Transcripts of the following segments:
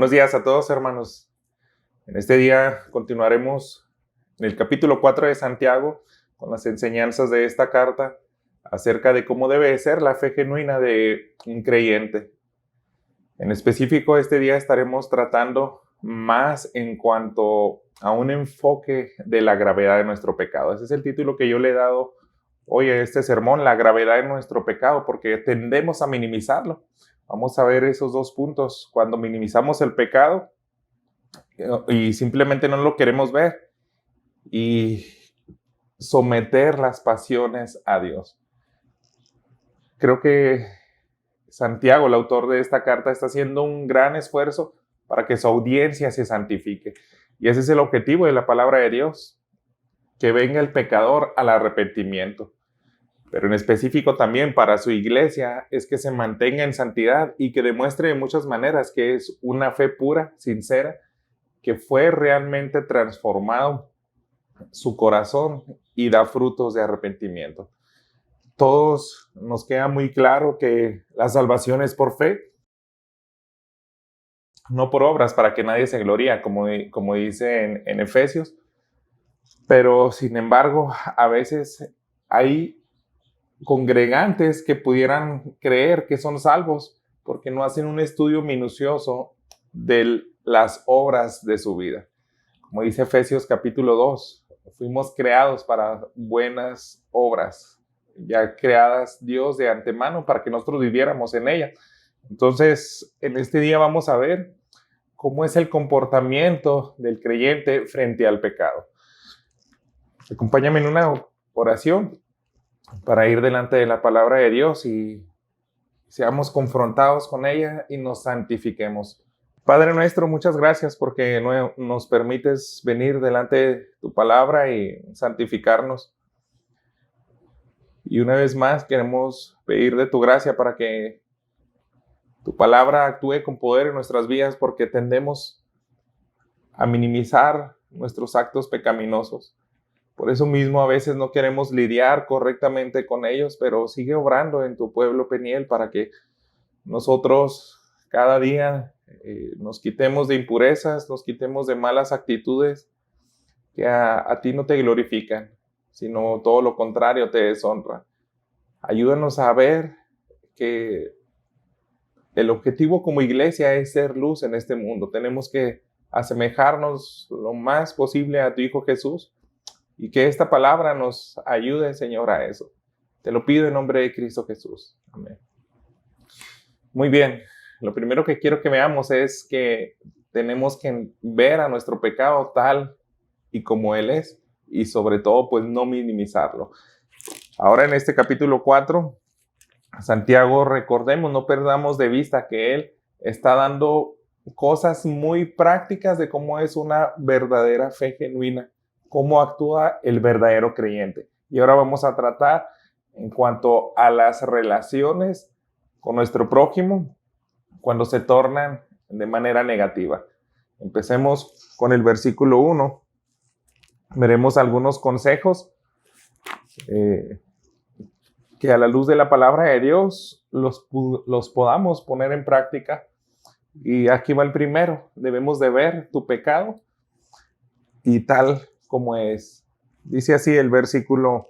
Buenos días a todos, hermanos. En este día continuaremos en el capítulo 4 de Santiago con las enseñanzas de esta carta acerca de cómo debe ser la fe genuina de un creyente. En específico, este día estaremos tratando más en cuanto a un enfoque de la gravedad de nuestro pecado. Ese es el título que yo le he dado hoy a este sermón, la gravedad de nuestro pecado, porque tendemos a minimizarlo. Vamos a ver esos dos puntos. Cuando minimizamos el pecado y simplemente no lo queremos ver, y someter las pasiones a Dios. Creo que Santiago, el autor de esta carta, está haciendo un gran esfuerzo para que su audiencia se santifique. Y ese es el objetivo de la palabra de Dios, que venga el pecador al arrepentimiento. Pero en específico también para su iglesia es que se mantenga en santidad y que demuestre de muchas maneras que es una fe pura, sincera, que fue realmente transformado su corazón y da frutos de arrepentimiento. Todos nos queda muy claro que la salvación es por fe, no por obras, para que nadie se gloríe, como dice en Efesios. Pero sin embargo, a veces hay congregantes que pudieran creer que son salvos porque no hacen un estudio minucioso de las obras de su vida. Como dice Efesios capítulo 2, fuimos creados para buenas obras, ya creadas Dios de antemano para que nosotros viviéramos en ella. Entonces, en este día vamos a ver cómo es el comportamiento del creyente frente al pecado. Acompáñame en una oración para ir delante de la palabra de Dios y seamos confrontados con ella y nos santifiquemos. Padre nuestro, muchas gracias porque nos permites venir delante de tu palabra y santificarnos. Y una vez más queremos pedir de tu gracia para que tu palabra actúe con poder en nuestras vidas, porque tendemos a minimizar nuestros actos pecaminosos. Por eso mismo a veces no queremos lidiar correctamente con ellos, pero sigue obrando en tu pueblo Peniel para que nosotros cada día nos quitemos de impurezas, nos quitemos de malas actitudes que a ti no te glorifican, sino todo lo contrario te deshonra. Ayúdanos a ver que el objetivo como iglesia es ser luz en este mundo. Tenemos que asemejarnos lo más posible a tu Hijo Jesús y que esta palabra nos ayude, Señor, a eso. Te lo pido en nombre de Cristo Jesús. Amén. Muy bien. Lo primero que quiero que veamos es que tenemos que ver a nuestro pecado tal y como Él es, y sobre todo, pues no minimizarlo. Ahora en este capítulo 4, Santiago, recordemos, no perdamos de vista que Él está dando cosas muy prácticas de cómo es una verdadera fe genuina, cómo actúa el verdadero creyente. Y ahora vamos a tratar en cuanto a las relaciones con nuestro prójimo cuando se tornan de manera negativa. Empecemos con el versículo 1. Veremos algunos consejos que a la luz de la palabra de Dios los podamos poner en práctica. Y aquí va el primero. Debemos de ver tu pecado y tal como es. Dice así el versículo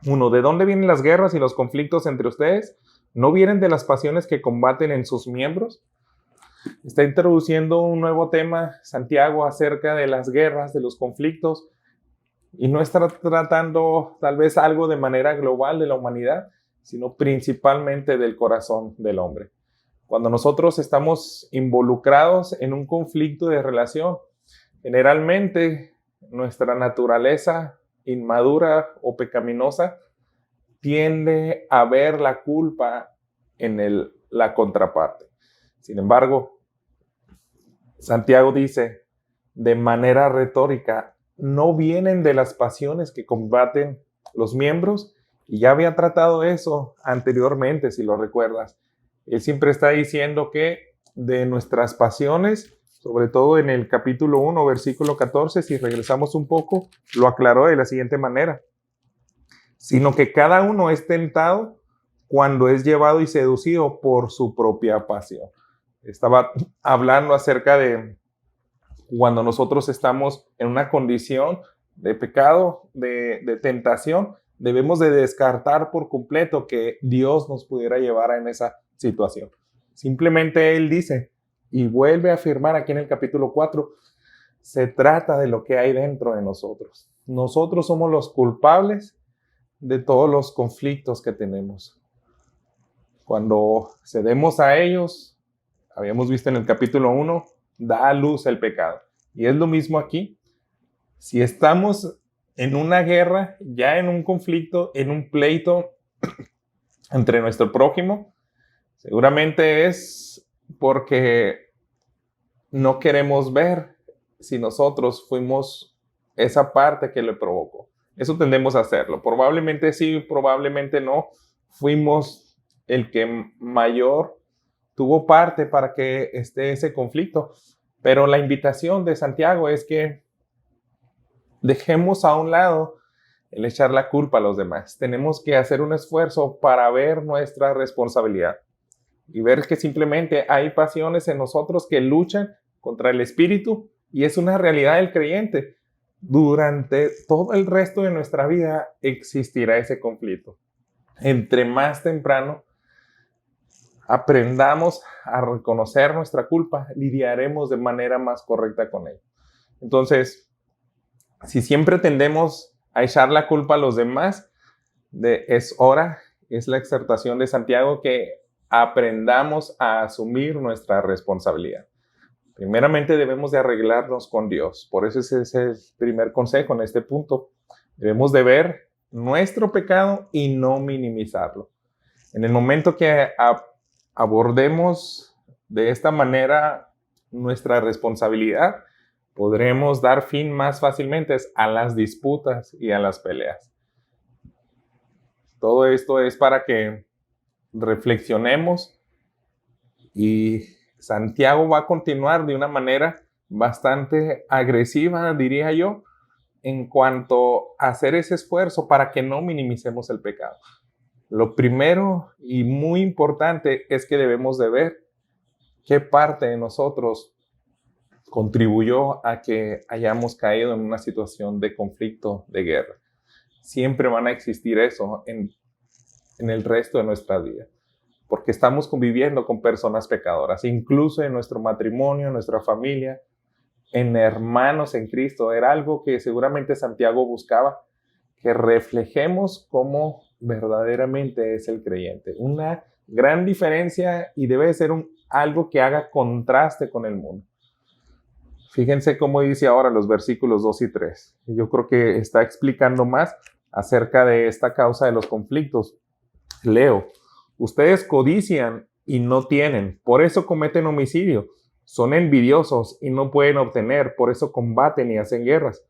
1. ¿De dónde vienen las guerras y los conflictos entre ustedes? ¿No vienen de las pasiones que combaten en sus miembros? Está introduciendo un nuevo tema, Santiago, acerca de las guerras, de los conflictos, y no está tratando tal vez algo de manera global de la humanidad, sino principalmente del corazón del hombre. Cuando nosotros estamos involucrados en un conflicto de relación, generalmente nuestra naturaleza inmadura o pecaminosa tiende a ver la culpa en la contraparte. Sin embargo, Santiago dice de manera retórica, no vienen de las pasiones que combaten los miembros, y ya había tratado eso anteriormente, si lo recuerdas. Él siempre está diciendo que de nuestras pasiones, sobre todo en el capítulo 1, versículo 14, si regresamos un poco, lo aclaró de la siguiente manera, sino que cada uno es tentado cuando es llevado y seducido por su propia pasión. Estaba hablando acerca de cuando nosotros estamos en una condición de pecado, de tentación, debemos de descartar por completo que Dios nos pudiera llevar en esa situación. Simplemente Él dice, y vuelve a afirmar aquí en el capítulo 4, se trata de lo que hay dentro de nosotros. Nosotros somos los culpables de todos los conflictos que tenemos. Cuando cedemos a ellos, habíamos visto en el capítulo 1, da a luz el pecado. Y es lo mismo aquí. Si estamos en una guerra, ya en un conflicto, en un pleito entre nuestro prójimo, seguramente es porque no queremos ver si nosotros fuimos esa parte que le provocó. Eso tendemos a hacerlo. Probablemente sí, probablemente no. Fuimos el que mayor tuvo parte para que esté ese conflicto. Pero la invitación de Santiago es que dejemos a un lado el echar la culpa a los demás. Tenemos que hacer un esfuerzo para ver nuestra responsabilidad y ver que simplemente hay pasiones en nosotros que luchan contra el espíritu y es una realidad del creyente. Durante todo el resto de nuestra vida existirá ese conflicto. Entre más temprano aprendamos a reconocer nuestra culpa, lidiaremos de manera más correcta con ella. Entonces, si siempre tendemos a echar la culpa a los demás, es la exhortación de Santiago que aprendamos a asumir nuestra responsabilidad. Primeramente debemos de arreglarnos con Dios. Por eso ese es el primer consejo en este punto. Debemos de ver nuestro pecado y no minimizarlo. En el momento que abordemos de esta manera nuestra responsabilidad, podremos dar fin más fácilmente a las disputas y a las peleas. Todo esto es para que reflexionemos y Santiago va a continuar de una manera bastante agresiva, diría yo, en cuanto a hacer ese esfuerzo para que no minimicemos el pecado. Lo primero y muy importante es que debemos de ver qué parte de nosotros contribuyó a que hayamos caído en una situación de conflicto, de guerra. Siempre van a existir eso en el resto de nuestra vida, porque estamos conviviendo con personas pecadoras, incluso en nuestro matrimonio, en nuestra familia, en hermanos en Cristo. Era algo que seguramente Santiago buscaba, que reflejemos cómo verdaderamente es el creyente. Una gran diferencia y debe ser algo que haga contraste con el mundo. Fíjense cómo dice ahora los versículos 2 y 3. Yo creo que está explicando más acerca de esta causa de los conflictos. Leo, ustedes codician y no tienen, por eso cometen homicidio. Son envidiosos y no pueden obtener, por eso combaten y hacen guerras.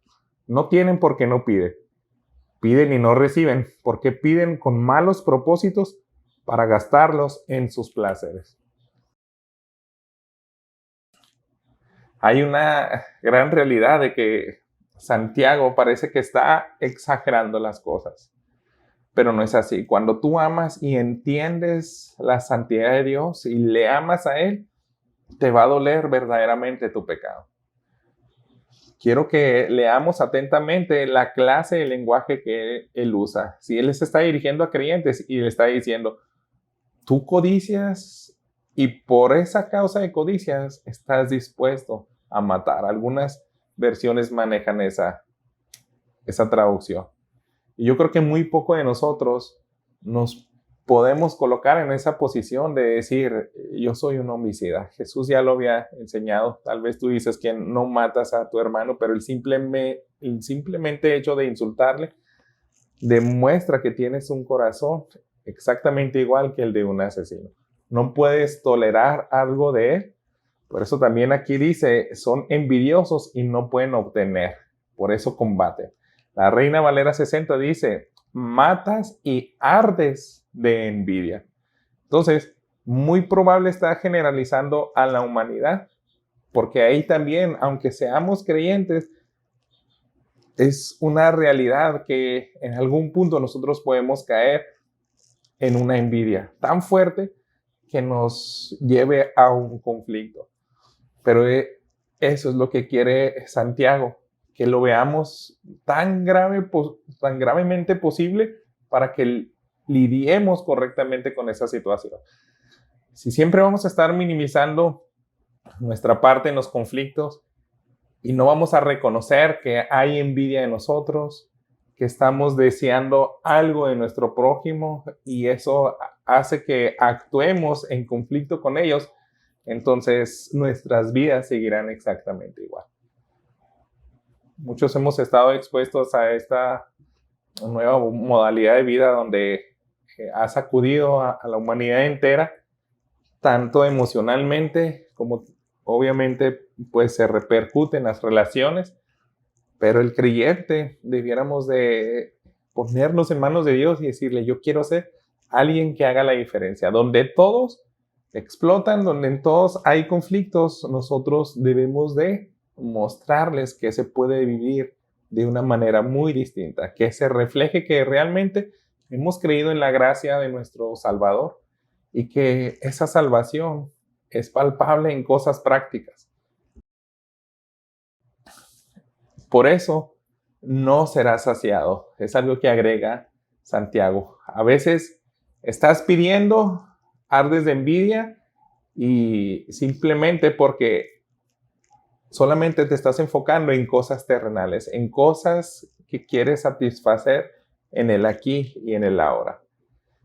No tienen porque no piden. Piden y no reciben, porque piden con malos propósitos para gastarlos en sus placeres. Hay una gran realidad de que Santiago parece que está exagerando las cosas, pero no es así. Cuando tú amas y entiendes la santidad de Dios y le amas a Él, te va a doler verdaderamente tu pecado. Quiero que leamos atentamente la clase de lenguaje que Él usa. Si Él se está dirigiendo a creyentes y le está diciendo, tú codicias y por esa causa de codicias estás dispuesto a matar. Algunas versiones manejan esa traducción. Y yo creo que muy poco de nosotros nos podemos colocar en esa posición de decir, yo soy un homicida. Jesús ya lo había enseñado. Tal vez tú dices que no matas a tu hermano, pero el simplemente hecho de insultarle demuestra que tienes un corazón exactamente igual que el de un asesino. No puedes tolerar algo de él. Por eso también aquí dice, son envidiosos y no pueden obtener. Por eso combaten. La Reina Valera 60 dice, matas y ardes de envidia. Entonces, muy probable está generalizando a la humanidad, porque ahí también, aunque seamos creyentes, es una realidad que en algún punto nosotros podemos caer en una envidia tan fuerte que nos lleve a un conflicto. Pero eso es lo que quiere Santiago, que lo veamos tan gravemente posible para que lidiemos correctamente con esa situación. Si siempre vamos a estar minimizando nuestra parte en los conflictos y no vamos a reconocer que hay envidia en nosotros, que estamos deseando algo de nuestro prójimo y eso hace que actuemos en conflicto con ellos, entonces nuestras vidas seguirán exactamente igual. Muchos hemos estado expuestos a esta nueva modalidad de vida donde ha sacudido a la humanidad entera, tanto emocionalmente como obviamente pues se repercute en las relaciones, pero el creyente debiéramos de ponernos en manos de Dios y decirle, yo quiero ser alguien que haga la diferencia. Donde todos explotan, donde en todos hay conflictos, nosotros debemos de mostrarles que se puede vivir de una manera muy distinta, que se refleje que realmente hemos creído en la gracia de nuestro Salvador y que esa salvación es palpable en cosas prácticas. Por eso no serás saciado. Es algo que agrega Santiago. A veces estás pidiendo, ardes de envidia y simplemente porque solamente te estás enfocando en cosas terrenales, en cosas que quieres satisfacer en el aquí y en el ahora.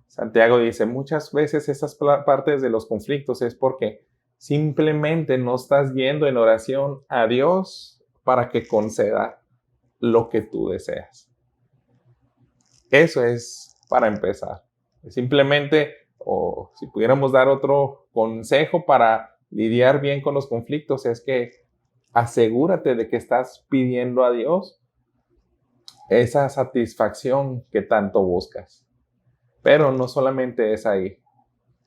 Santiago dice, muchas veces esas partes de los conflictos es porque simplemente no estás yendo en oración a Dios para que conceda lo que tú deseas. Eso es para empezar. Simplemente, o si pudiéramos dar otro consejo para lidiar bien con los conflictos, es que asegúrate de que estás pidiendo a Dios esa satisfacción que tanto buscas. Pero no solamente es ahí,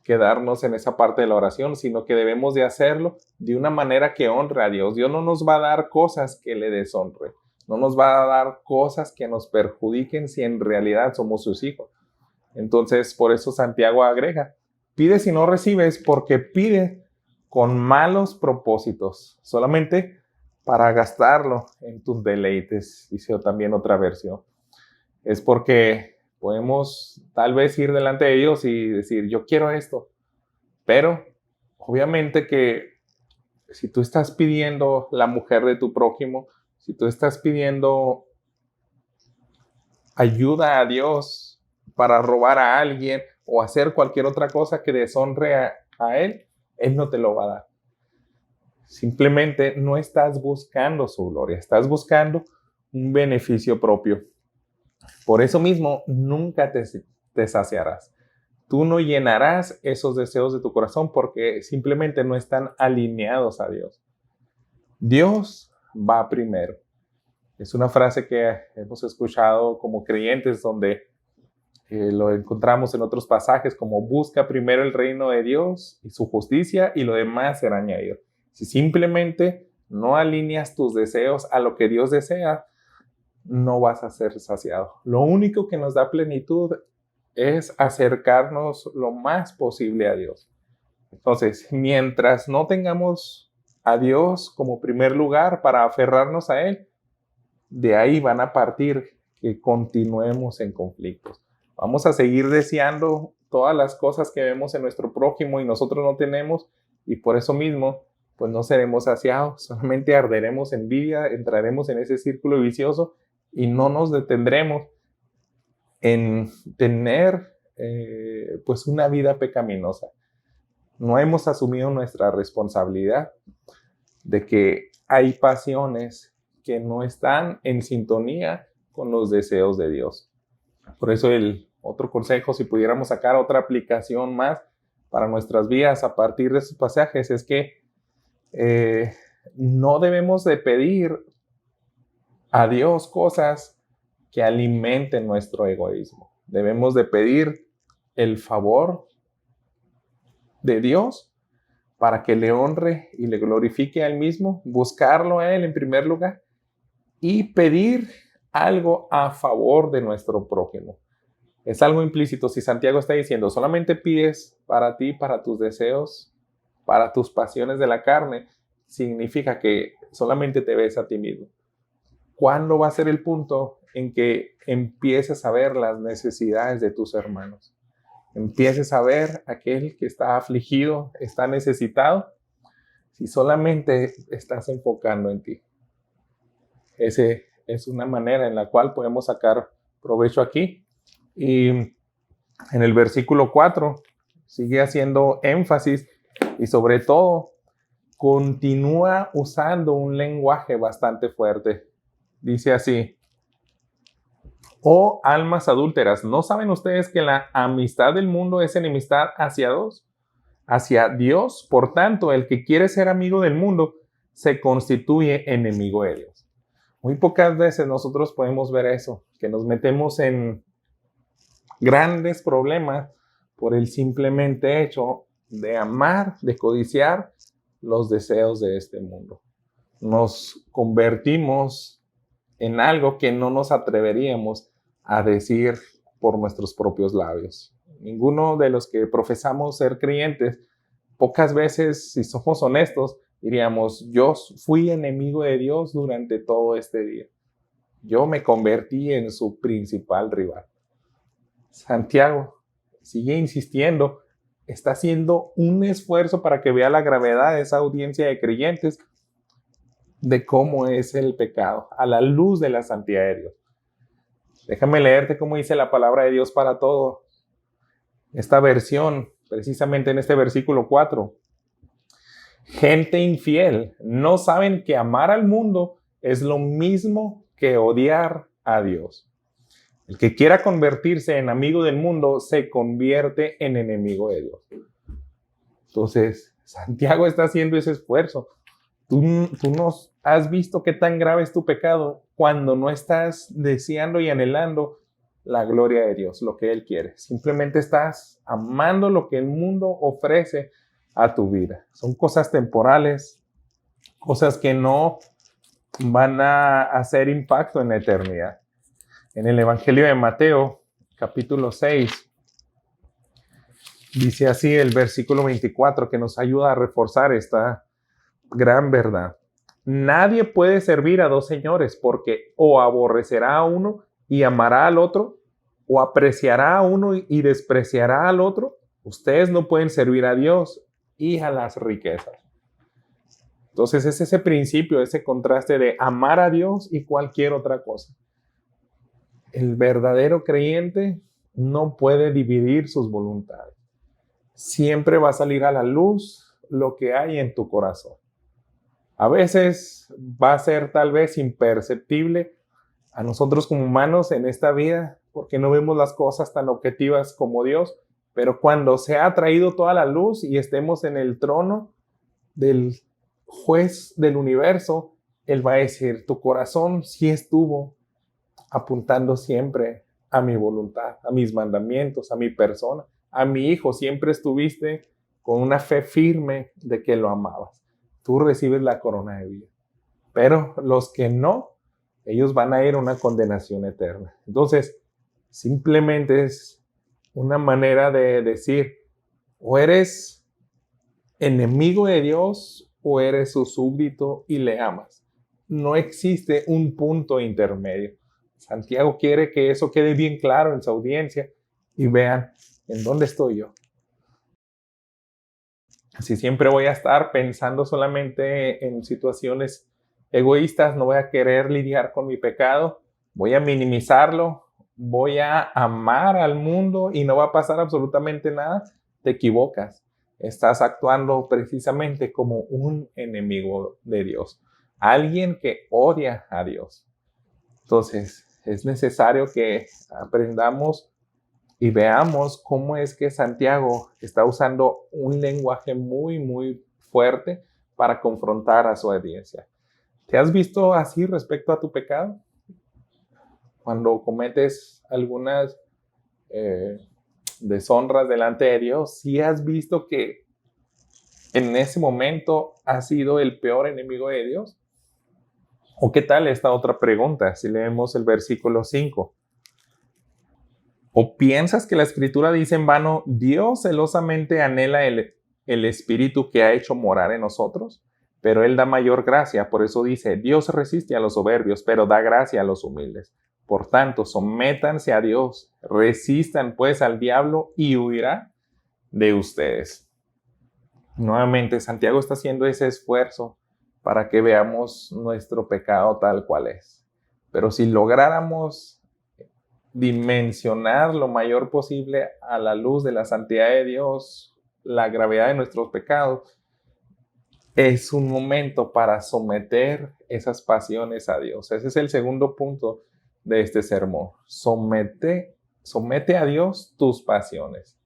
quedarnos en esa parte de la oración, sino que debemos de hacerlo de una manera que honre a Dios. Dios no nos va a dar cosas que le deshonre. No nos va a dar cosas que nos perjudiquen si en realidad somos sus hijos. Entonces, por eso Santiago agrega, pide si no recibes porque pide con malos propósitos, solamente para gastarlo en tus deleites, dice también otra versión. Es porque podemos tal vez ir delante de Dios y decir, yo quiero esto, pero obviamente que si tú estás pidiendo la mujer de tu prójimo, si tú estás pidiendo ayuda a Dios para robar a alguien o hacer cualquier otra cosa que deshonre a Él, Él no te lo va a dar. Simplemente no estás buscando su gloria, estás buscando un beneficio propio. Por eso mismo, nunca te saciarás. Tú no llenarás esos deseos de tu corazón porque simplemente no están alineados a Dios. Dios va primero. Es una frase que hemos escuchado como creyentes donde lo encontramos en otros pasajes como busca primero el reino de Dios y su justicia y lo demás será añadido. Si simplemente no alineas tus deseos a lo que Dios desea, no vas a ser saciado. Lo único que nos da plenitud es acercarnos lo más posible a Dios. Entonces, mientras no tengamos a Dios como primer lugar para aferrarnos a Él, de ahí van a partir que continuemos en conflictos. Vamos a seguir deseando todas las cosas que vemos en nuestro prójimo y nosotros no tenemos, y por eso mismo, pues no seremos saciados, solamente arderemos en envidia, entraremos en ese círculo vicioso y no nos detendremos en tener pues una vida pecaminosa. No hemos asumido nuestra responsabilidad de que hay pasiones que no están en sintonía con los deseos de Dios. Por eso el otro consejo, si pudiéramos sacar otra aplicación más para nuestras vidas a partir de estos pasajes, es que no debemos de pedir a Dios cosas que alimenten nuestro egoísmo. Debemos de pedir el favor de Dios para que le honre y le glorifique a Él mismo, buscarlo a Él en primer lugar y pedir algo a favor de nuestro prójimo. Es algo implícito. Si Santiago está diciendo, solamente pides para ti, para tus deseos, para tus pasiones de la carne, significa que solamente te ves a ti mismo. ¿Cuándo va a ser el punto en que empieces a ver las necesidades de tus hermanos? Empieces a ver aquel que está afligido, está necesitado, si solamente estás enfocando en ti. Esa es una manera en la cual podemos sacar provecho aquí. Y en el versículo 4 sigue haciendo énfasis y sobre todo continúa usando un lenguaje bastante fuerte. Dice así: oh almas adúlteras, ¿no saben ustedes que la amistad del mundo es enemistad hacia Dios? Por tanto, el que quiere ser amigo del mundo se constituye enemigo de Dios. Muy pocas veces nosotros podemos ver eso, que nos metemos en grandes problemas por el simplemente hecho de amar, de codiciar los deseos de este mundo. Nos convertimos en algo que no nos atreveríamos a decir por nuestros propios labios. Ninguno de los que profesamos ser creyentes, pocas veces, si somos honestos, diríamos, yo fui enemigo de Dios durante todo este día. Yo me convertí en su principal rival. Santiago sigue insistiendo, está haciendo un esfuerzo para que vea la gravedad de esa audiencia de creyentes de cómo es el pecado a la luz de la santidad de Dios. Déjame leerte cómo dice la palabra de Dios para todo. Esta versión, precisamente en este versículo 4. Gente infiel, ¿no saben que amar al mundo es lo mismo que odiar a Dios? El que quiera convertirse en amigo del mundo se convierte en enemigo de Dios. Entonces, Santiago está haciendo ese esfuerzo. Tú no has visto qué tan grave es tu pecado cuando no estás deseando y anhelando la gloria de Dios, lo que Él quiere. Simplemente estás amando lo que el mundo ofrece a tu vida. Son cosas temporales, cosas que no van a hacer impacto en la eternidad. En el Evangelio de Mateo, capítulo 6, dice así el versículo 24, que nos ayuda a reforzar esta gran verdad. Nadie puede servir a dos señores, porque o aborrecerá a uno y amará al otro, o apreciará a uno y despreciará al otro. Ustedes no pueden servir a Dios y a las riquezas. Entonces es ese principio, ese contraste de amar a Dios y cualquier otra cosa. El verdadero creyente no puede dividir sus voluntades. Siempre va a salir a la luz lo que hay en tu corazón. A veces va a ser tal vez imperceptible a nosotros como humanos en esta vida, porque no vemos las cosas tan objetivas como Dios, pero cuando se ha traído toda la luz y estemos en el trono del juez del universo, Él va a decir, tu corazón sí estuvo apuntando siempre a mi voluntad, a mis mandamientos, a mi persona, a mi hijo, siempre estuviste con una fe firme de que lo amabas. Tú recibes la corona de vida. Pero los que no, ellos van a ir a una condenación eterna. Entonces, simplemente es una manera de decir, o eres enemigo de Dios o eres su súbdito y le amas. No existe un punto intermedio. Santiago quiere que eso quede bien claro en su audiencia y vean en dónde estoy yo. Si siempre voy a estar pensando solamente en situaciones egoístas, no voy a querer lidiar con mi pecado, voy a minimizarlo, voy a amar al mundo y no va a pasar absolutamente nada, te equivocas. Estás actuando precisamente como un enemigo de Dios, alguien que odia a Dios. Entonces, es necesario que aprendamos y veamos cómo es que Santiago está usando un lenguaje muy, muy fuerte para confrontar a su audiencia. ¿Te has visto así respecto a tu pecado? Cuando cometes algunas deshonras delante de Dios, ¿sí has visto que en ese momento has sido el peor enemigo de Dios? ¿O qué tal esta otra pregunta? Si leemos el versículo 5. ¿O piensas que la Escritura dice en vano, Dios celosamente anhela el Espíritu que ha hecho morar en nosotros? Pero Él da mayor gracia, por eso dice, Dios resiste a los soberbios, pero da gracia a los humildes. Por tanto, sométanse a Dios, resistan pues al diablo y huirá de ustedes. Nuevamente, Santiago está haciendo ese esfuerzo para que veamos nuestro pecado tal cual es. Pero si lográramos dimensionar lo mayor posible a la luz de la santidad de Dios, la gravedad de nuestros pecados, es un momento para someter esas pasiones a Dios. Ese es el segundo punto de este sermón. Somete a Dios tus pasiones.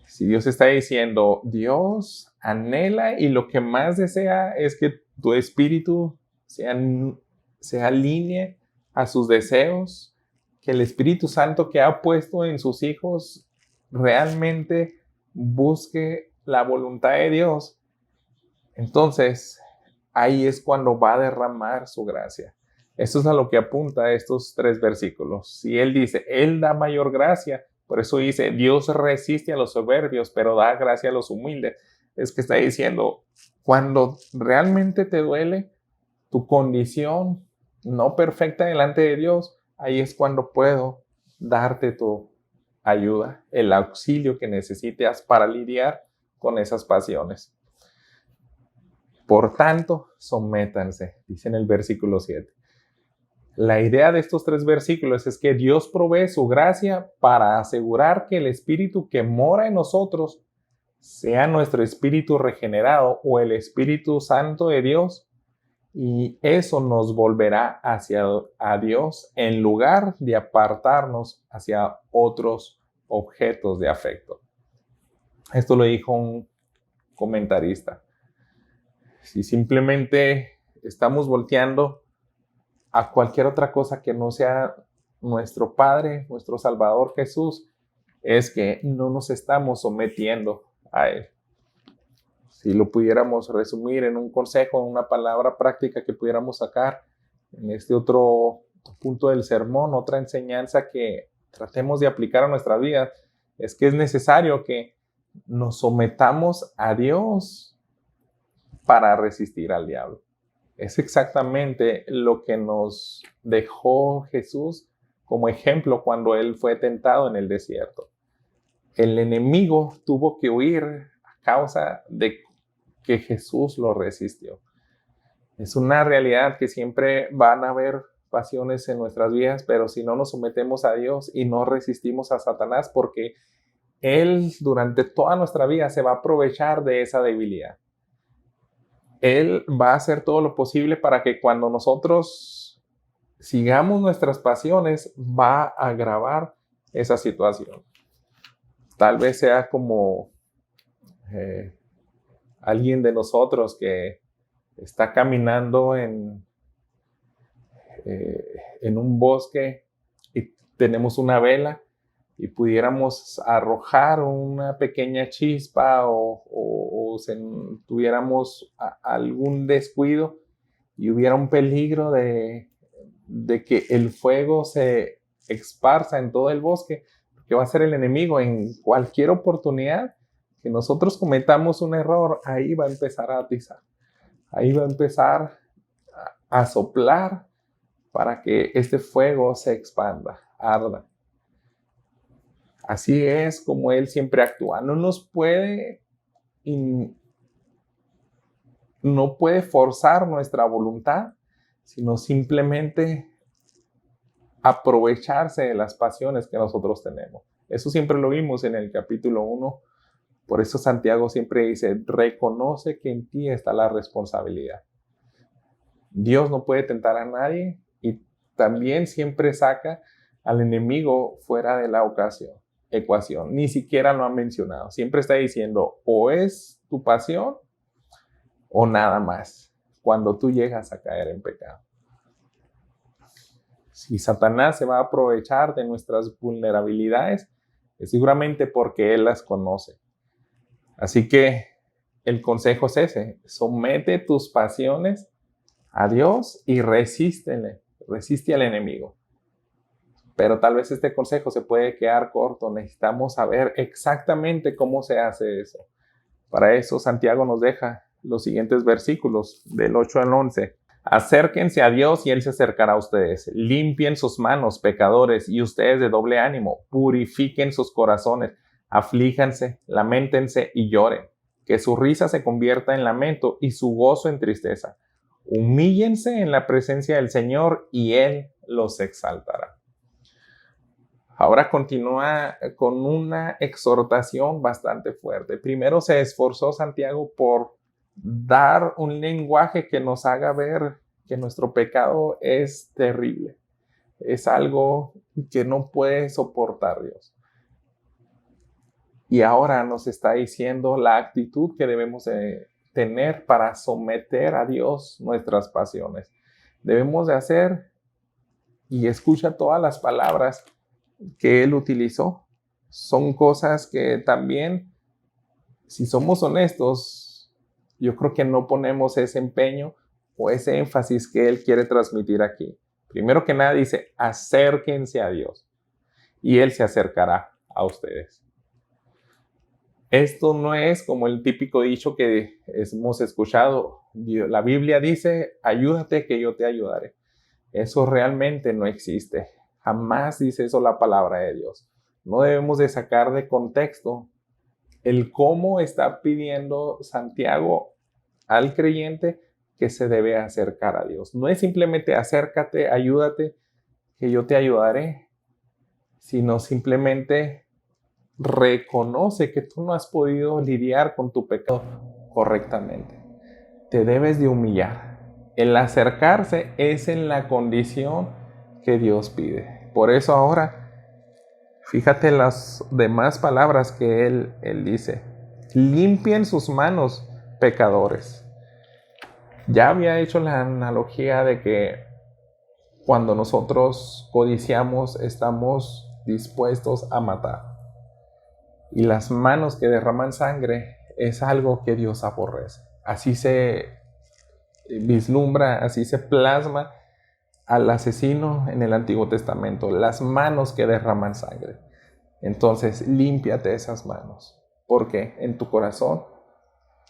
Si Dios está diciendo, Dios anhela y lo que más desea es que tu espíritu se alinee a sus deseos, que el Espíritu Santo que ha puesto en sus hijos realmente busque la voluntad de Dios, entonces ahí es cuando va a derramar su gracia. Esto es a lo que apunta estos 3 versículos. Si Él dice, Él da mayor gracia, por eso dice, Dios resiste a los soberbios, pero da gracia a los humildes. Es que está diciendo, cuando realmente te duele tu condición no perfecta delante de Dios, ahí es cuando puedo darte tu ayuda, el auxilio que necesitas para lidiar con esas pasiones. Por tanto, sométanse, dice en el versículo 7. La idea de estos 3 versículos es que Dios provee su gracia para asegurar que el Espíritu que mora en nosotros, sea nuestro espíritu regenerado o el Espíritu Santo de Dios, y eso nos volverá hacia a Dios en lugar de apartarnos hacia otros objetos de afecto. Esto lo dijo un comentarista. Si simplemente estamos volteando a cualquier otra cosa que no sea nuestro Padre, nuestro Salvador Jesús, es que no nos estamos sometiendo a Él. Si lo pudiéramos resumir en un consejo, en una palabra práctica que pudiéramos sacar en este otro punto del sermón, otra enseñanza que tratemos de aplicar a nuestra vida, es que es necesario que nos sometamos a Dios para resistir al diablo. Es exactamente lo que nos dejó Jesús como ejemplo cuando Él fue tentado en el desierto. El enemigo tuvo que huir a causa de que Jesús lo resistió. Es una realidad que siempre van a haber pasiones en nuestras vidas, pero si no nos sometemos a Dios y no resistimos a Satanás, porque Él durante toda nuestra vida se va a aprovechar de esa debilidad. Él va a hacer todo lo posible para que cuando nosotros sigamos nuestras pasiones, va a agravar esa situación. Tal vez sea como alguien de nosotros que está caminando en un bosque y tenemos una vela y pudiéramos arrojar una pequeña chispa o tuviéramos algún descuido y hubiera un peligro de que el fuego se esparza en todo el bosque, que va a ser el enemigo en cualquier oportunidad que nosotros cometamos un error, ahí va a empezar a atizar, ahí va a empezar a soplar para que este fuego se expanda, arda. Así es como Él siempre actúa. No puede forzar nuestra voluntad, sino simplemente aprovecharse de las pasiones que nosotros tenemos. Eso siempre lo vimos en el capítulo 1. Por eso Santiago siempre dice, reconoce que en ti está la responsabilidad. Dios no puede tentar a nadie y también siempre saca al enemigo fuera de la ecuación. Ni siquiera lo ha mencionado. Siempre está diciendo, o es tu pasión o nada más, cuando tú llegas a caer en pecado. Si Satanás se va a aprovechar de nuestras vulnerabilidades, es seguramente porque Él las conoce. Así que el consejo es ese, somete tus pasiones a Dios y resiste al enemigo. Pero tal vez este consejo se puede quedar corto. Necesitamos saber exactamente cómo se hace eso. Para eso Santiago nos deja los siguientes versículos del 8 al 11. Acérquense a Dios y Él se acercará a ustedes. Limpien sus manos, pecadores, y ustedes de doble ánimo. Purifiquen sus corazones. Aflíjanse, lamentense y lloren. Que su risa se convierta en lamento y su gozo en tristeza. Humíllense en la presencia del Señor y Él los exaltará. Ahora continúa con una exhortación bastante fuerte. Primero se esforzó Santiago por dar un lenguaje que nos haga ver que nuestro pecado es terrible. Es algo que no puede soportar Dios. Y ahora nos está diciendo la actitud que debemos tener para someter a Dios nuestras pasiones. Debemos de hacer, y escucha todas las palabras que Él utilizó. Son cosas que también, si somos honestos, yo creo que no ponemos ese empeño o ese énfasis que Él quiere transmitir aquí. Primero que nada dice, acérquense a Dios y Él se acercará a ustedes. Esto no es como el típico dicho que hemos escuchado. La Biblia dice, ayúdate que yo te ayudaré. Eso realmente no existe. Jamás dice eso la palabra de Dios. No debemos de sacar de contexto el cómo está pidiendo Santiago al creyente que se debe acercar a Dios. No es simplemente acércate, ayúdate, que yo te ayudaré, sino simplemente reconoce que tú no has podido lidiar con tu pecado correctamente. Te debes de humillar. El acercarse es en la condición que Dios pide. Por eso ahora, fíjate las demás palabras que Él dice. Limpien sus manos, pecadores. Ya había hecho la analogía de que cuando nosotros codiciamos, estamos dispuestos a matar. Y las manos que derraman sangre es algo que Dios aborrece. Así se vislumbra, así se plasma al asesino en el Antiguo Testamento, las manos que derraman sangre. Entonces, límpiate esas manos, porque en tu corazón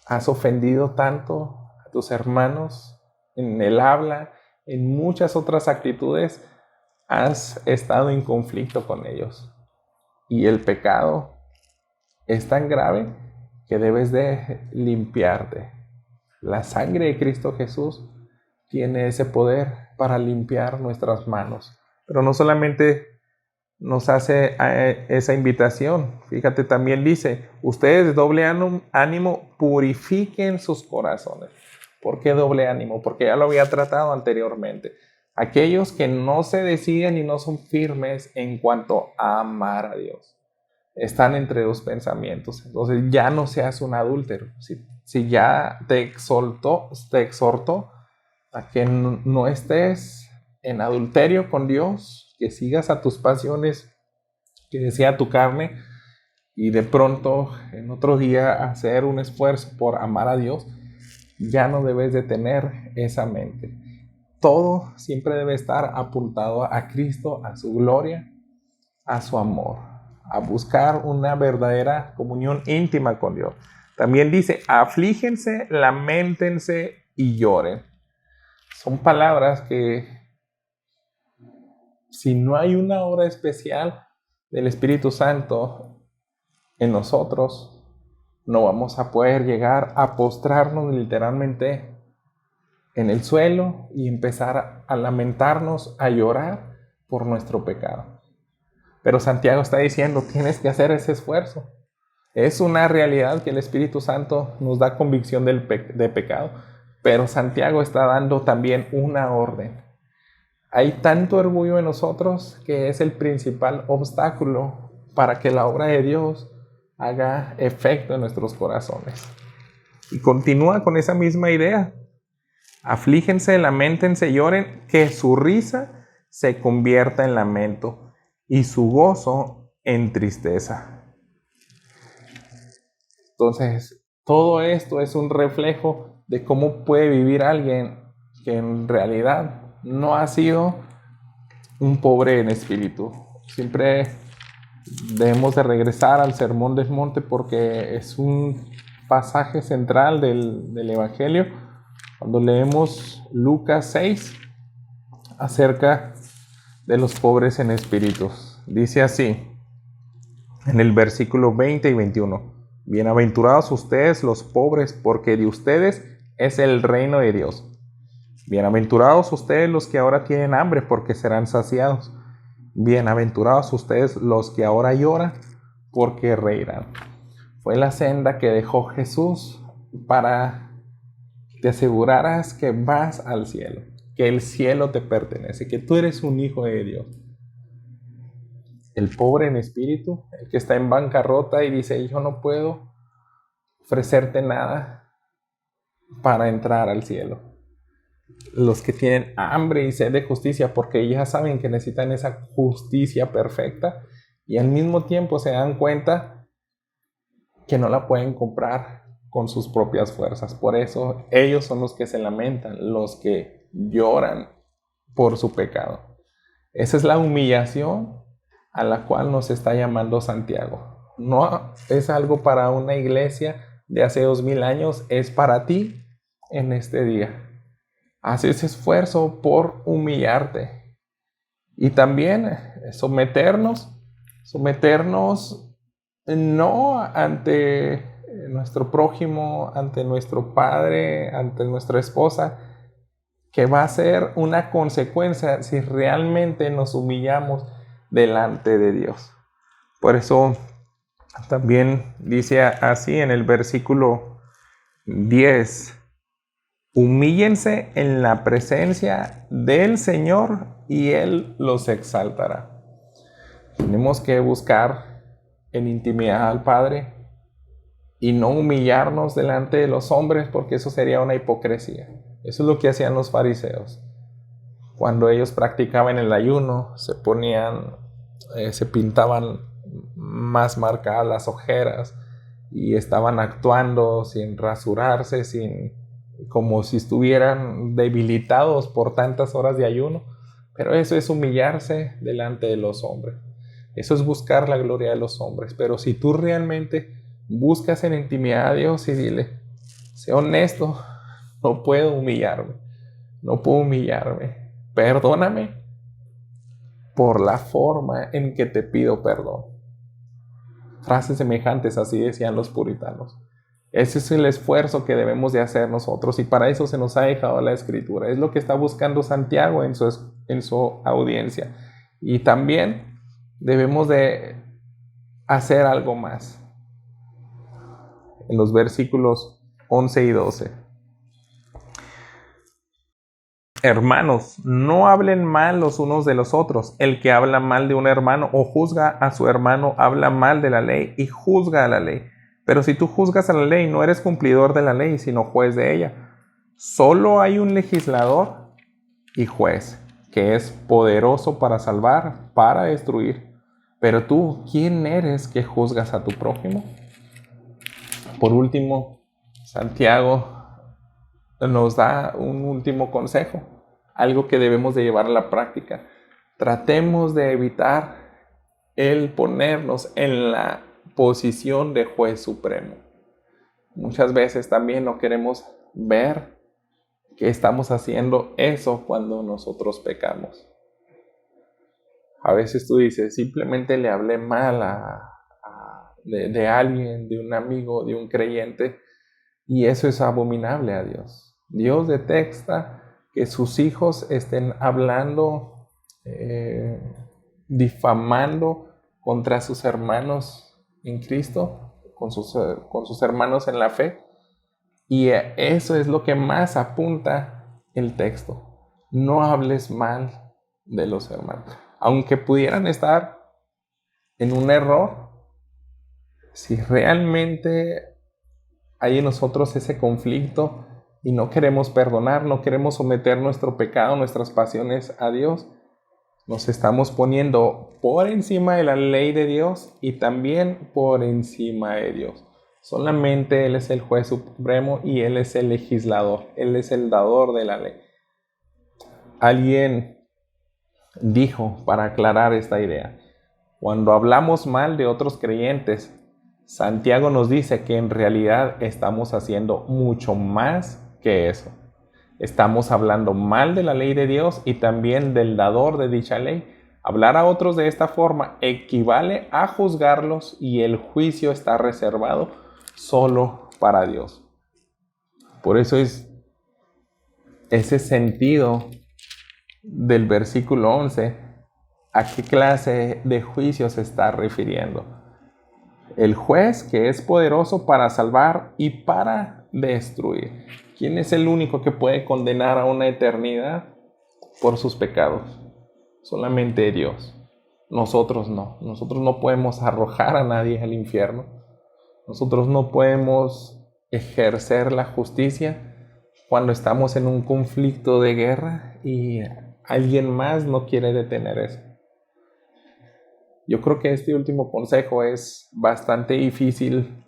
has ofendido tanto a tus hermanos en el habla, en muchas otras actitudes, has estado en conflicto con ellos. Y el pecado es tan grave que debes de limpiarte. La sangre de Cristo Jesús tiene ese poder para limpiar nuestras manos. Pero no solamente nos hace esa invitación. Fíjate, también dice, ustedes de doble ánimo purifiquen sus corazones. ¿Por qué doble ánimo? Porque ya lo había tratado anteriormente. Aquellos que no se deciden y no son firmes en cuanto a amar a Dios. Están entre dos pensamientos. Entonces ya no seas un adúltero. Si ya te exhortó a que no estés en adulterio con Dios, que sigas a tus pasiones que desea tu carne y de pronto en otro día hacer un esfuerzo por amar a Dios, ya no debes de tener esa mente. Todo siempre debe estar apuntado a Cristo, a su gloria, a su amor, a buscar una verdadera comunión íntima con Dios. También dice, aflíjense, lamentense y lloren. Son palabras que, si no hay una obra especial del Espíritu Santo en nosotros, no vamos a poder llegar a postrarnos literalmente en el suelo y empezar a lamentarnos, a llorar por nuestro pecado. Pero Santiago está diciendo, tienes que hacer ese esfuerzo. Es una realidad que el Espíritu Santo nos da convicción de pecado, pero Santiago está dando también una orden. Hay tanto orgullo en nosotros que es el principal obstáculo para que la obra de Dios haga efecto en nuestros corazones. Y continúa con esa misma idea. Aflíjense, lamentense, lloren, que su risa se convierta en lamento y su gozo en tristeza. Entonces, todo esto es un reflejo de cómo puede vivir alguien que en realidad no ha sido un pobre en espíritu. Siempre debemos de regresar al Sermón del Monte porque es un pasaje central del Evangelio. Cuando leemos Lucas 6 acerca de los pobres en espíritu, dice así en el versículo 20 y 21: bienaventurados ustedes los pobres, porque de ustedes es el reino de Dios. Bienaventurados ustedes los que ahora tienen hambre, porque serán saciados. Bienaventurados ustedes los que ahora lloran, porque reirán. Fue la senda que dejó Jesús para que te aseguraras que vas al cielo, que el cielo te pertenece, que tú eres un hijo de Dios. El pobre en espíritu, el que está en bancarrota y dice: yo no puedo ofrecerte nada para entrar al cielo. Los que tienen hambre y sed de justicia, porque ya saben que necesitan esa justicia perfecta y al mismo tiempo se dan cuenta que no la pueden comprar con sus propias fuerzas. Por eso ellos son los que se lamentan, los que lloran por su pecado. Esa es la humillación a la cual nos está llamando Santiago. No es algo para una iglesia de hace 2000 años, es para ti en este día. Haz ese esfuerzo por humillarte y también someternos no ante nuestro prójimo, ante nuestro padre, ante nuestra esposa, que va a ser una consecuencia si realmente nos humillamos delante de Dios. Por eso también dice así en el versículo 10: humíllense en la presencia del Señor y Él los exaltará. Tenemos que buscar en intimidad al Padre y no humillarnos delante de los hombres, porque eso sería una hipocresía. Eso es lo que hacían los fariseos. Cuando ellos practicaban el ayuno, se pintaban más marcadas las ojeras y estaban actuando sin rasurarse, como si estuvieran debilitados por tantas horas de ayuno. Pero eso es humillarse delante de los hombres. Eso es buscar la gloria de los hombres. Pero si tú realmente buscas en intimidad a Dios y dile: sé honesto, no puedo humillarme. Perdóname por la forma en que te pido perdón. Frases semejantes así decían los puritanos. Ese es el esfuerzo que debemos de hacer nosotros y para eso se nos ha dejado la Escritura. Es lo que está buscando Santiago en su audiencia. Y también debemos de hacer algo más. En los versículos 11 y 12. Hermanos, no hablen mal los unos de los otros. El que habla mal de un hermano o juzga a su hermano habla mal de la ley y juzga a la ley. Pero si tú juzgas a la ley, no eres cumplidor de la ley, sino juez de ella. Solo hay un legislador y juez, que es poderoso para salvar, para destruir. Pero tú, ¿quién eres que juzgas a tu prójimo? Por último, Santiago nos da un último consejo, algo que debemos de llevar a la práctica. Tratemos de evitar el ponernos en la posición de juez supremo. Muchas veces también no queremos ver que estamos haciendo eso cuando nosotros pecamos. A veces tú dices: simplemente le hablé mal de alguien, de un amigo, de un creyente, y eso es abominable a Dios. Dios detesta que sus hijos estén hablando, difamando contra sus hermanos en Cristo, con sus hermanos en la fe. Y eso es lo que más apunta el texto. No hables mal de los hermanos. Aunque pudieran estar en un error, si realmente hay en nosotros ese conflicto y no queremos perdonar, no queremos someter nuestro pecado, nuestras pasiones a Dios, nos estamos poniendo por encima de la ley de Dios y también por encima de Dios. Solamente Él es el juez supremo y Él es el legislador, Él es el dador de la ley. Alguien dijo para aclarar esta idea: cuando hablamos mal de otros creyentes, Santiago nos dice que en realidad estamos haciendo mucho más que eso. Estamos hablando mal de la ley de Dios y también del dador de dicha ley. Hablar a otros de esta forma equivale a juzgarlos y el juicio está reservado solo para Dios. Por eso es ese sentido del versículo 11, ¿a qué clase de juicio se está refiriendo? El juez que es poderoso para salvar y para destruir. ¿Quién es el único que puede condenar a una eternidad por sus pecados? Solamente Dios. Nosotros no. Nosotros no podemos arrojar a nadie al infierno. Nosotros no podemos ejercer la justicia cuando estamos en un conflicto de guerra y alguien más no quiere detener eso. Yo creo que este último consejo es bastante difícil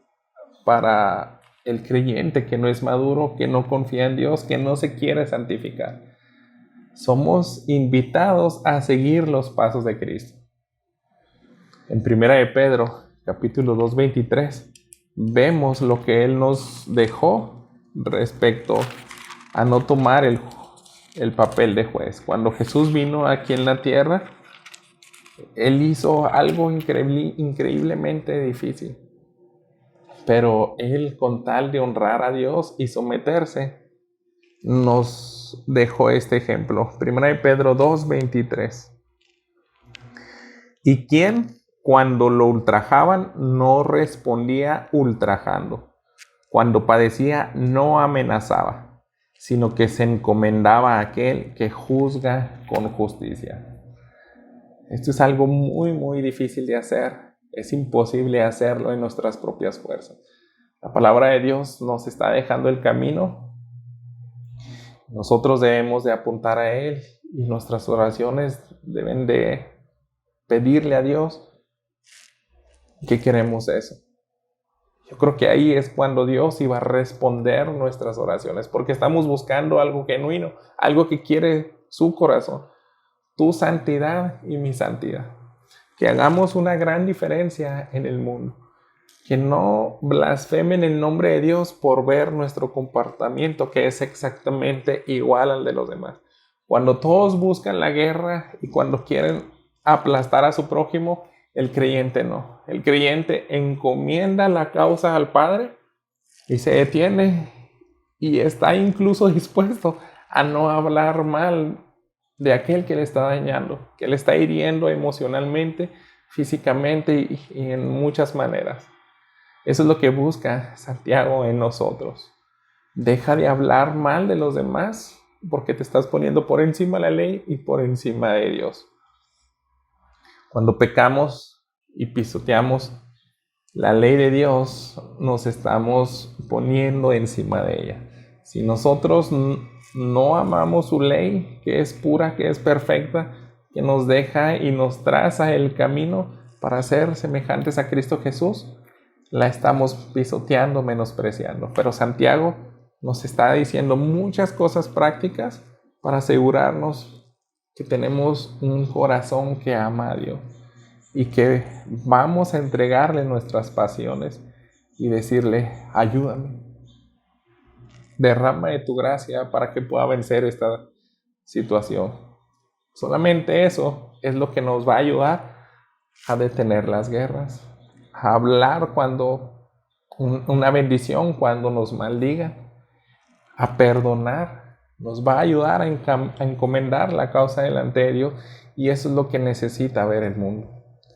para el creyente que no es maduro, que no confía en Dios, que no se quiere santificar. Somos invitados a seguir los pasos de Cristo. En 1 de Pedro, capítulo 2, 23, vemos lo que Él nos dejó respecto a no tomar el papel de juez. Cuando Jesús vino aquí en la tierra, Él hizo algo increíblemente difícil. Pero Él, con tal de honrar a Dios y someterse, nos dejó este ejemplo. 1 de Pedro 2, 23. ¿Y quién, cuando lo ultrajaban, no respondía ultrajando? Cuando padecía, no amenazaba, sino que se encomendaba a aquel que juzga con justicia. Esto es algo muy, muy difícil de hacer. Es imposible hacerlo en nuestras propias fuerzas. La palabra de Dios nos está dejando el camino. Nosotros debemos de apuntar a Él y nuestras oraciones deben de pedirle a Dios que queremos eso. Yo creo que ahí es cuando Dios iba a responder nuestras oraciones, porque estamos buscando algo genuino, algo que quiere su corazón, tu santidad y mi santidad. Que hagamos una gran diferencia en el mundo. Que no blasfemen el nombre de Dios por ver nuestro comportamiento, que es exactamente igual al de los demás. Cuando todos buscan la guerra y cuando quieren aplastar a su prójimo, el creyente no. El creyente encomienda la causa al Padre y se detiene y está incluso dispuesto a no hablar mal de aquel que le está dañando, que le está hiriendo emocionalmente, físicamente y en muchas maneras. Eso es lo que busca Santiago en nosotros. Deja de hablar mal de los demás porque te estás poniendo por encima de la ley y por encima de Dios. Cuando pecamos y pisoteamos la ley de Dios, nos estamos poniendo encima de ella. Si nosotros no amamos su ley, que es pura, que es perfecta, que nos deja y nos traza el camino para ser semejantes a Cristo Jesús, la estamos pisoteando, menospreciando. Pero Santiago nos está diciendo muchas cosas prácticas para asegurarnos que tenemos un corazón que ama a Dios y que vamos a entregarle nuestras pasiones y decirle: ayúdame, derrama de tu gracia para que pueda vencer esta situación. Solamente eso es lo que nos va a ayudar a detener las guerras, a hablar cuando una bendición, cuando nos maldigan, a perdonar. Nos va a ayudar a encomendar la causa delante de Dios, y eso es lo que necesita ver el mundo.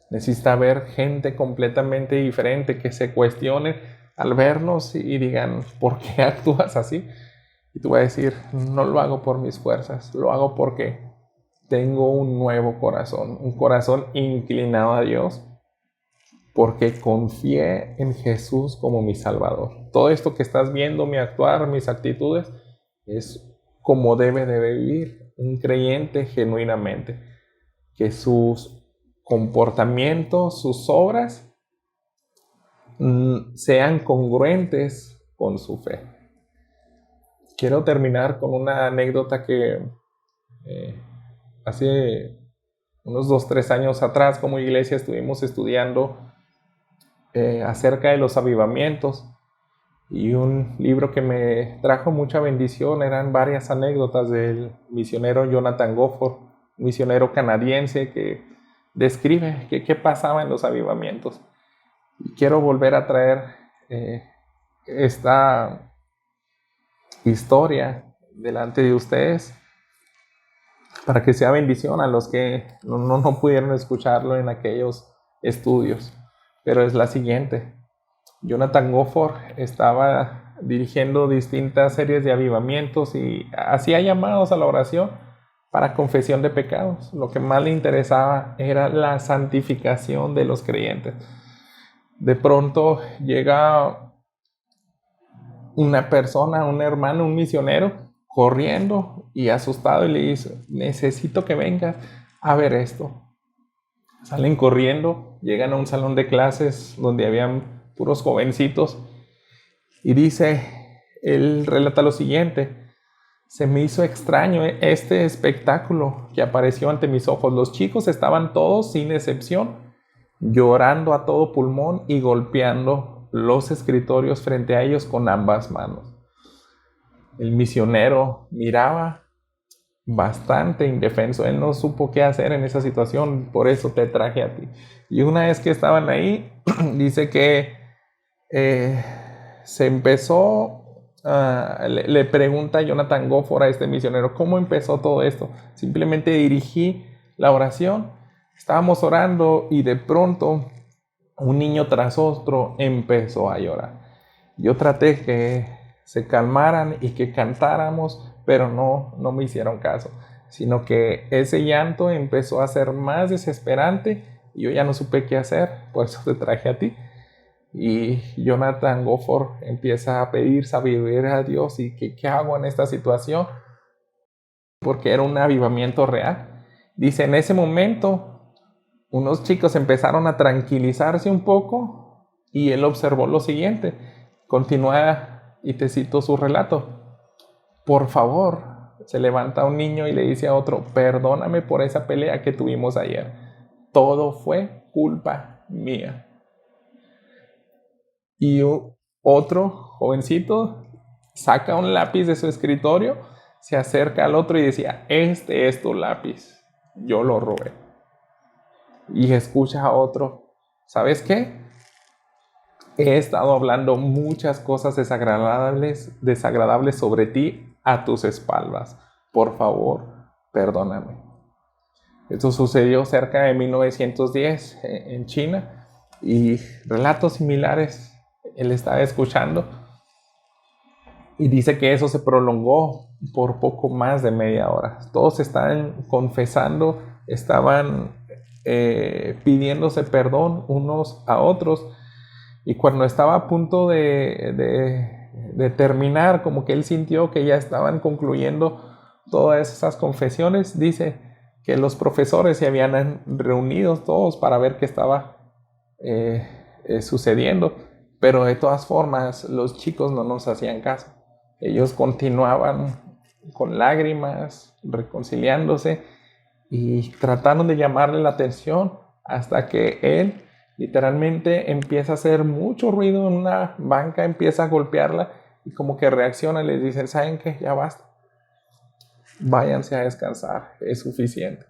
Necesita ver gente completamente diferente que se cuestione al vernos y digan: ¿por qué actúas así? Y tú vas a decir: no lo hago por mis fuerzas, lo hago porque tengo un nuevo corazón, un corazón inclinado a Dios, porque confié en Jesús como mi Salvador. Todo esto que estás viendo, mi actuar, mis actitudes, es como debe de vivir un creyente genuinamente. Que sus comportamientos, sus obras sean congruentes con su fe. Quiero terminar con una anécdota que hace unos 2, 3 años atrás como iglesia estuvimos estudiando acerca de los avivamientos, y un libro que me trajo mucha bendición eran varias anécdotas del misionero Jonathan Goforth, misionero canadiense que describe qué pasaba en los avivamientos. Y quiero volver a traer esta historia delante de ustedes para que sea bendición a los que no pudieron escucharlo en aquellos estudios. Pero es la siguiente. Jonathan Goforth estaba dirigiendo distintas series de avivamientos y hacía llamados a la oración para confesión de pecados. Lo que más le interesaba era la santificación de los creyentes. De pronto llega una persona, un hermano, un misionero, corriendo y asustado, y le dice: necesito que vengas a ver esto. Salen corriendo, llegan a un salón de clases donde habían puros jovencitos, y él relata lo siguiente: se me hizo extraño este espectáculo que apareció ante mis ojos. Los chicos estaban todos, sin excepción, llorando a todo pulmón y golpeando los escritorios frente a ellos con ambas manos. El misionero miraba bastante indefenso. Él no supo qué hacer en esa situación, por eso te traje a ti. Y una vez que estaban ahí, dice que se empezó, le pregunta a Jonathan Goforth, a este misionero: ¿cómo empezó todo esto? Simplemente dirigí la oración, estábamos orando y de pronto un niño tras otro empezó a llorar. Yo traté que se calmaran y que cantáramos, pero no me hicieron caso, sino que ese llanto empezó a ser más desesperante y yo ya no supe qué hacer, por eso te traje a ti. Y Jonathan Goforth empieza a pedir sabiduría a Dios y ¿qué hago en esta situación? Porque era un avivamiento real. Dice: en ese momento unos chicos empezaron a tranquilizarse un poco y él observó lo siguiente. Continúa y te cito su relato: por favor, se levanta un niño y le dice a otro: perdóname por esa pelea que tuvimos ayer. Todo fue culpa mía. Y otro jovencito saca un lápiz de su escritorio, se acerca al otro y decía: este es tu lápiz, yo lo robé. Y escucha a otro: ¿sabes qué? He estado hablando muchas cosas desagradables sobre ti a tus espaldas. Por favor, perdóname. Esto sucedió cerca de 1910 en China, y relatos similares él estaba escuchando, y dice que eso se prolongó por poco más de media hora. Todos estaban confesando, estaban pidiéndose perdón unos a otros, y cuando estaba a punto de terminar, como que él sintió que ya estaban concluyendo todas esas confesiones, dice que los profesores se habían reunido todos para ver qué estaba sucediendo, pero de todas formas los chicos no nos hacían caso. Ellos continuaban con lágrimas, reconciliándose, y trataron de llamarle la atención hasta que él literalmente empieza a hacer mucho ruido en una banca, empieza a golpearla, y como que reacciona y les dicen: ¿saben qué? Ya basta, váyanse a descansar, es suficiente.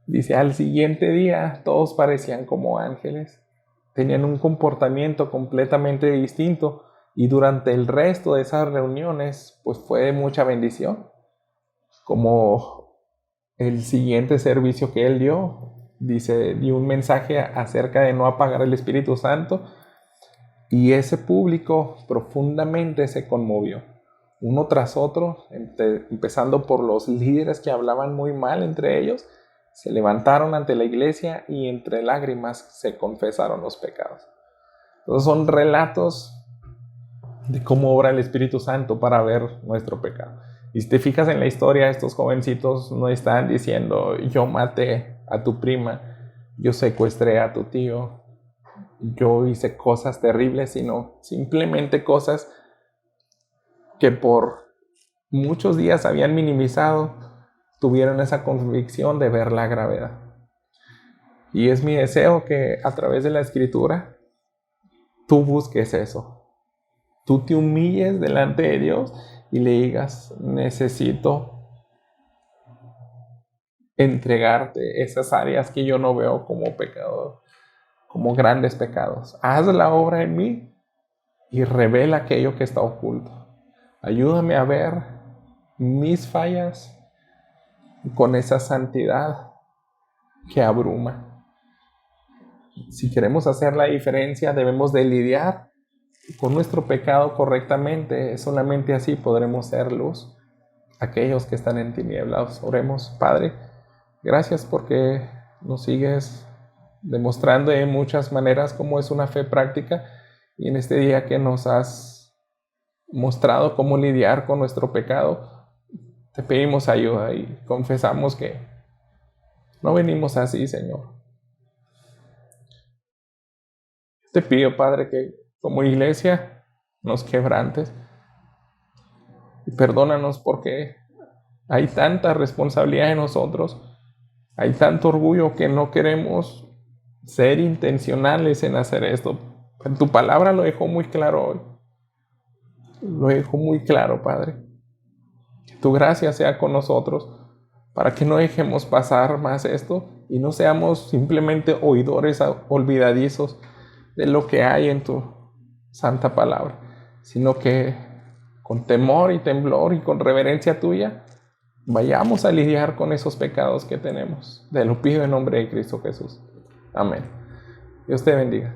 Dice: al siguiente día todos parecían como ángeles, tenían un comportamiento completamente distinto, y durante el resto de esas reuniones pues fue de mucha bendición. Como el siguiente servicio que él dio, dice, dio un mensaje acerca de no apagar el Espíritu Santo, y ese público profundamente se conmovió. Uno tras otro, empezando por los líderes que hablaban muy mal entre ellos, se levantaron ante la iglesia y entre lágrimas se confesaron los pecados. Entonces son relatos de cómo obra el Espíritu Santo para ver nuestro pecado. Y si te fijas en la historia, estos jovencitos no están diciendo: yo maté a tu prima, yo secuestré a tu tío, yo hice cosas terribles, sino simplemente cosas que por muchos días habían minimizado, tuvieron esa convicción de ver la gravedad. Y es mi deseo que a través de la Escritura tú busques eso. Tú te humilles delante de Dios y le digas, necesito entregarte esas áreas que yo no veo como pecado, como grandes pecados. Haz la obra en mí y revela aquello que está oculto. Ayúdame a ver mis fallas con esa santidad que abruma. Si queremos hacer la diferencia, debemos de lidiar con nuestro pecado correctamente. Solamente así podremos ser luz a aquellos que están en tinieblas. Oremos. Padre, gracias porque nos sigues demostrando en muchas maneras cómo es una fe práctica, y en este día que nos has mostrado cómo lidiar con nuestro pecado, te pedimos ayuda y confesamos que no venimos así, Señor. Te pido, Padre, que como iglesia nos quebrantes y perdónanos porque hay tanta responsabilidad en nosotros, hay tanto orgullo que no queremos ser intencionales en hacer esto. Pero tu palabra lo dejó muy claro hoy. Lo dejó muy claro, Padre. Que tu gracia sea con nosotros para que no dejemos pasar más esto y no seamos simplemente oidores olvidadizos de lo que hay en tu santa palabra, sino que con temor y temblor y con reverencia tuya vayamos a lidiar con esos pecados que tenemos. Te lo pido en nombre de Cristo Jesús. Amén. Dios te bendiga.